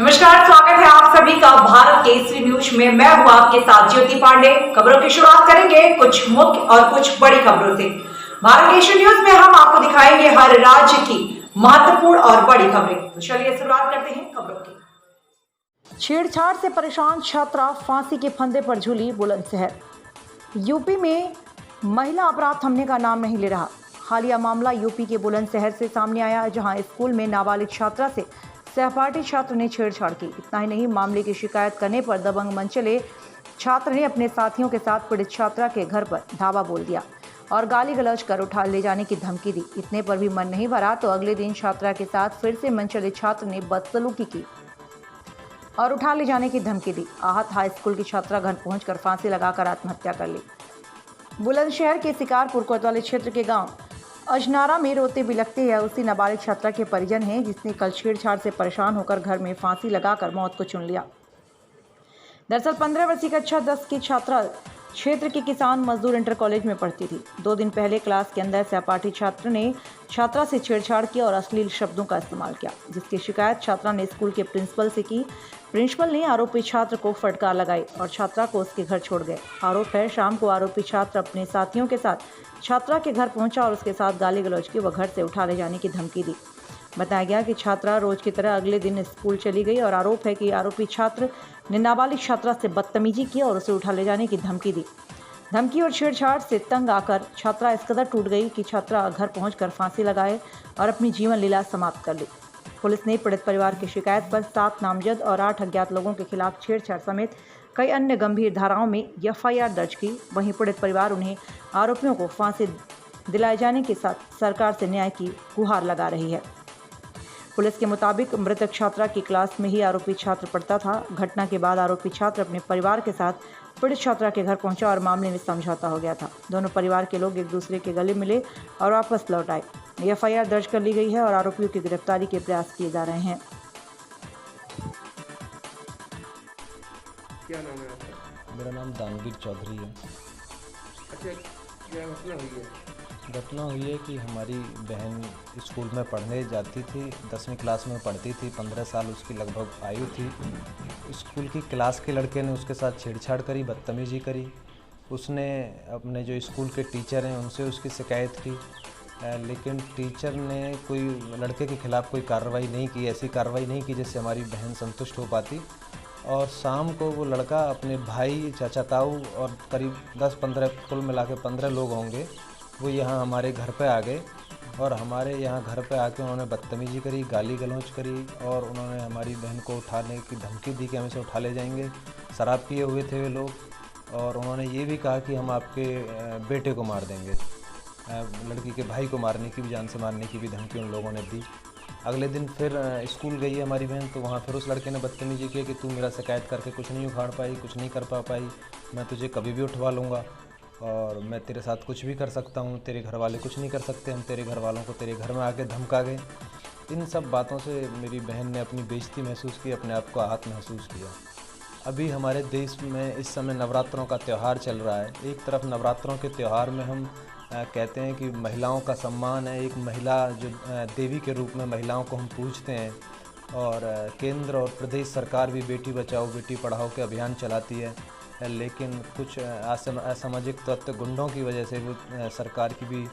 नमस्कार, स्वागत है आप सभी का भारत केसरी न्यूज में। मैं हूं आपके साथ ज्योति पांडे। खबरों की शुरुआत करेंगे कुछ मुख्य और कुछ बड़ी खबरों से। भारत केसरी न्यूज में हम आपको दिखाएंगे हर राज्य की महत्वपूर्ण और बड़ी खबरें। तो चलिए शुरुआत करते हैं खबरों की। छेड़छाड़ से परेशान छात्रा फांसी के फंदे पर झूली बुलंदशहर। यूपी में महिला अपराध थमने का नाम नहीं ले रहा। हालिया मामला यूपी के बुलंदशहर से सामने आया, जहां स्कूल में नाबालिग छात्रा से सहपाठी छात्र ने छेड़छाड़ की। इतना ही नहीं, मामले की शिकायत करने पर दबंग मन चले छात्र ने अपने साथियों के साथ पीड़ित छात्रा के घर पर धावा बोल दिया और गाली गलौज कर उठा ले जाने की धमकी दी। इतने पर भी मन नहीं भरा तो अगले दिन छात्रा के साथ फिर से मन चले छात्र ने बदसलूकी की और उठा ले जाने की धमकी दी। आहत हाई स्कूल की छात्रा घर पहुंचकर फांसी लगाकर आत्महत्या कर ली। बुलंदशहर के शिकारपुर कोतवाली क्षेत्र के गांव अजनारा में रोते बिलखते हैं उसी नाबालिग छात्रा के परिजन हैं, जिसने कल छेड़छाड़ से परेशान होकर घर में फांसी लगाकर मौत को चुन लिया। दरअसल 15 वर्षीय कक्षा 10 की छात्रा क्षेत्र के किसान मजदूर इंटर कॉलेज में पढ़ती थी। 2 दिन पहले क्लास के अंदर सहपाठी छात्र ने छात्रा से छेड़छाड़ किया और अश्लील शब्दों का इस्तेमाल किया, जिसकी शिकायत छात्रा ने स्कूल के प्रिंसिपल से की। प्रिंसिपल ने आरोपी छात्र को फटकार लगाई और छात्रा को उसके घर छोड़ गए। आरोप है, शाम को आरोपी छात्र अपने साथियों के साथ छात्रा के घर पहुंचा और उसके साथ गाली गलौज की व घर से उठा ले जाने की धमकी दी। बताया गया कि छात्रा रोज की तरह अगले दिन स्कूल चली गई और आरोप है कि आरोपी छात्र ने नाबालिग छात्रा से बदतमीजी की और उसे उठा ले जाने की धमकी दी। धमकी और छेड़छाड़ से तंग आकर छात्रा इस कदर टूट गई कि छात्रा घर पहुंचकर फांसी लगाए और अपनी जीवन लीला समाप्त कर ली। पुलिस ने पीड़ित परिवार की शिकायत पर 7 नामजद और 8 अज्ञात लोगों के खिलाफ छेड़छाड़ समेत कई अन्य गंभीर धाराओं में एफआईआर दर्ज की। वहीं पीड़ित परिवार उन्हें आरोपियों को फांसी दिलाए जाने के साथ सरकार से न्याय की गुहार लगा रही है। पुलिस के मुताबिक मृतक छात्रा की क्लास में ही आरोपी छात्र पढ़ता था। घटना के बाद आरोपी छात्र अपने परिवार के साथ पीड़ित छात्रा के घर पहुंचा और मामले में समझौता हो गया था। दोनों परिवार के लोग एक दूसरे के गले मिले और वापस लौट आए। एफआईआर दर्ज कर ली गई है और आरोपियों की गिरफ्तारी के प्रयास किए जा रहे हैं। क्या नाम है आपका? मेरा नाम दानवीर चौधरी है। अच्छा, क्या घटना हुई है? घटना हुई है कि हमारी बहन स्कूल में पढ़ने जाती थी, 10वीं क्लास में पढ़ती थी, 15 साल उसकी लगभग आयु थी। स्कूल की क्लास के लड़के ने उसके साथ छेड़छाड़ करी, बदतमीजी करी। उसने अपने जो स्कूल के टीचर हैं उनसे उसकी शिकायत की, लेकिन टीचर ने कोई लड़के के खिलाफ़ कोई कार्रवाई नहीं की, ऐसी कार्रवाई नहीं की जिससे हमारी बहन संतुष्ट हो पाती। और शाम को वो लड़का अपने भाई, चाचा ताऊ और करीब 10-15 कुल मिला के 15 लोग होंगे, वो यहाँ हमारे घर पे आ गए और हमारे यहाँ घर पे आके उन्होंने बदतमीजी करी, गाली गलौज करी और उन्होंने हमारी बहन को उठाने की धमकी दी कि हम इसे उठा ले जाएंगे। शराब पिए हुए थे वे लोग और उन्होंने ये भी कहा कि हम आपके बेटे को मार देंगे। लड़की के भाई को मारने की भी, जान से मारने की भी धमकी उन लोगों ने दी। अगले दिन फिर स्कूल गई है हमारी बहन, तो वहाँ फिर उस लड़के ने बदतमीजी की कि तू मेरा शिकायत करके कुछ नहीं उखाड़ पाई, कुछ नहीं कर पाई, मैं तुझे कभी भी उठवा लूँगा और मैं तेरे साथ कुछ भी कर सकता हूँ, तेरे घर वाले कुछ नहीं कर सकते, हम तेरे घर वालों को तेरे घर में आके धमका गए। इन सब बातों से मेरी बहन ने अपनी बेइज्जती महसूस की, अपने आप को आहत महसूस किया। अभी हमारे देश में इस समय नवरात्रों का त्यौहार चल रहा है। एक तरफ नवरात्रों के त्यौहार में हम कहते हैं कि महिलाओं का सम्मान है, एक महिला जो देवी के रूप में महिलाओं को हम पूजते हैं और केंद्र और प्रदेश सरकार भी बेटी बचाओ बेटी पढ़ाओ के अभियान चलाती है, लेकिन कुछ असामाजिक तत्व गुंडों की वजह से वो सरकार की भी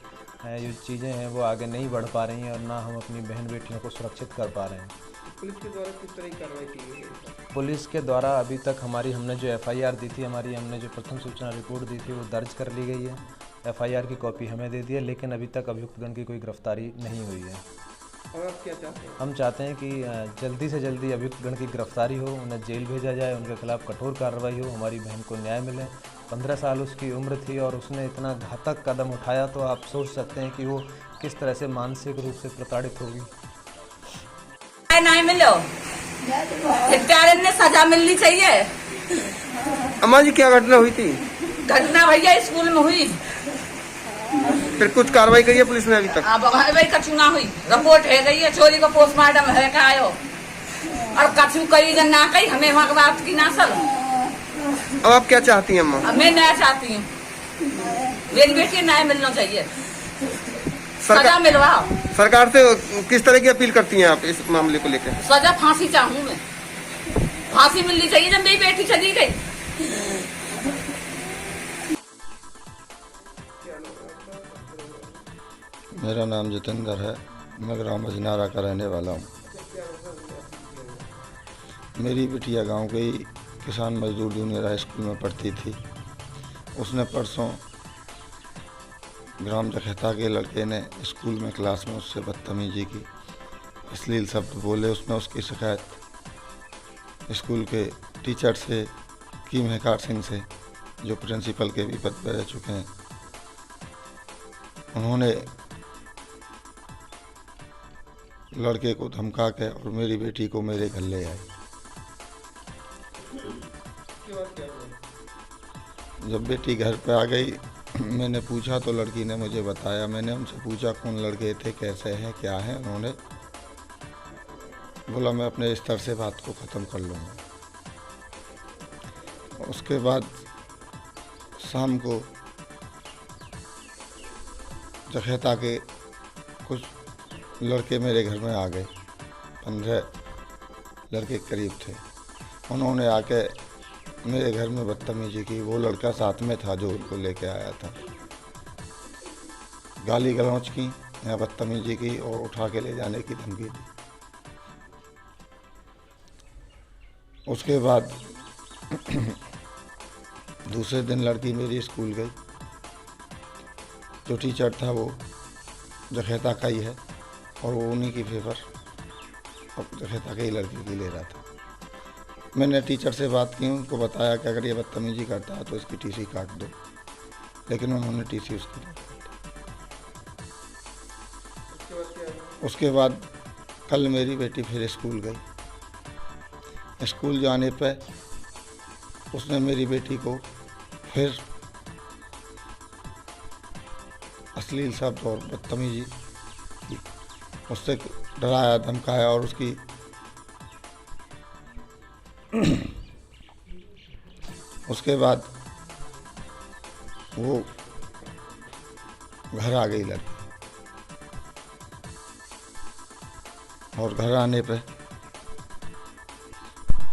जो चीज़ें हैं वो आगे नहीं बढ़ पा रही हैं और ना हम अपनी बहन बेटियों को सुरक्षित कर पा रहे हैं। पुलिस के द्वारा किस तरह की कार्रवाई की गई है? पुलिस के द्वारा अभी तक हमने जो एफआईआर दी थी, हमने जो प्रथम सूचना रिपोर्ट दी थी वो दर्ज कर ली गई है। एफआईआर की कॉपी हमें दे दी है, लेकिन अभी तक अभियुक्तगण की कोई गिरफ्तारी नहीं हुई है। और आप क्या चाहते हैं? हम चाहते हैं कि जल्दी से जल्दी अभियुक्तगण की गिरफ्तारी हो, उन्हें जेल भेजा जाए, उनके खिलाफ़ कठोर कार्रवाई हो, हमारी बहन को न्याय मिले। 15 साल उसकी उम्र थी और उसने इतना घातक कदम उठाया, तो आप सोच सकते हैं कि वो किस तरह से मानसिक रूप से प्रताड़ित होगी। नहीं मिलो, ने सजा मिलनी चाहिए। अम्मा जी, क्या घटना हुई थी? घटना भैया स्कूल में हुई। फिर कुछ कार्रवाई करी है पुलिस ने अभी तक? भाई कछु ना हुई, रिपोर्ट है गई है, चोरी का पोस्टमार्टम है का आयो और कछु कई जन ना कही, हमें वहाँ बात की ना सर। अब आप क्या चाहती हैं अम्मा? मैं न्याय चाहती हूँ, मेरी बेटी न्याय मिलना चाहिए, सजा मिलवाओ। सरकार से किस तरह की अपील करती हैं आप इस मामले को लेकर? सजा फांसी चाहूँ मैं। फांसी मिलनी चाहिए जब मेरी बेटी चली गई। मेरा नाम जितेंद्र है, मैं ग्राम मजनारा का रहने वाला हूँ। मेरी बिटिया गांव के ही किसान मजदूर जूनियर हाई स्कूल में पढ़ती थी। उसने परसों ग्राम जखेता के लड़के ने स्कूल में क्लास में उससे बदतमीजी की, अश्लील शब्द बोले। उसने उसकी शिकायत स्कूल के टीचर से की, महकार सिंह से, जो प्रिंसिपल के भी पद पर रह चुके हैं। उन्होंने लड़के को धमका के और मेरी बेटी को मेरे घर ले आए। जब बेटी घर पे आ गई, मैंने पूछा तो लड़की ने मुझे बताया। मैंने उनसे पूछा कौन लड़के थे, कैसे हैं, क्या हैं। उन्होंने बोला मैं अपने स्तर से बात को ख़त्म कर लूँगा। उसके बाद शाम को जखेता के कुछ लड़के मेरे घर में आ गए, 15 लड़के करीब थे। उन्होंने आके मेरे घर में बदतमीजी की। वो लड़का साथ में था जो उनको लेके आया था। गाली गलौज की या बदतमीजी की और उठा के ले जाने की धमकी दी। उसके बाद दूसरे दिन लड़की मेरी स्कूल गई। जो टीचर था वो जखेता का ही है और वो उन्हीं की फेवर और जखेता के ही लड़की की ले रहा था। मैंने टीचर से बात की, उनको बताया कि अगर ये बदतमीजी करता है तो इसकी टीसी काट दो, लेकिन उन्होंने टीसी उसकी नहीं काटी। उसके बाद कल मेरी बेटी फिर स्कूल गई। स्कूल जाने पे उसने मेरी बेटी को फिर अश्लील शब्द और बदतमीजी की, उससे डराया धमकाया और उसकी उसके बाद वो घर आ गई लड़की। और घर आने पे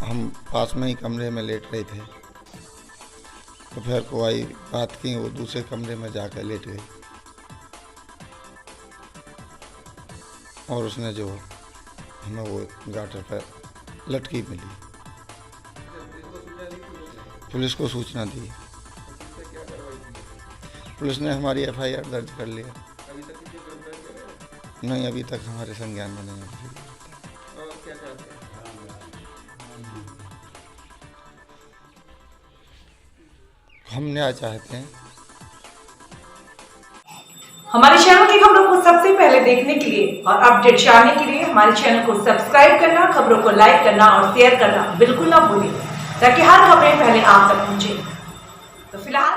हम पास में ही कमरे में लेट रहे थे, तो फिर कोई बात की, वो दूसरे कमरे में जाकर लेट गई और उसने जो हमें वो गाटर पर लटकी मिली। पुलिस को सूचना दी। पुलिस ने हमारी एफआईआर दर्ज कर लिया। नहीं, अभी तक हमारे संज्ञान में नहीं है। हम न्याय चाहते हैं। हमारे चैनल की खबरों को सबसे पहले देखने के लिए और अपडेट जानने के लिए हमारे चैनल को सब्सक्राइब करना, खबरों को लाइक करना और शेयर करना बिल्कुल ना भूलें, ताकि हर खबरें पहले आप तक पहुंचे। तो फिलहाल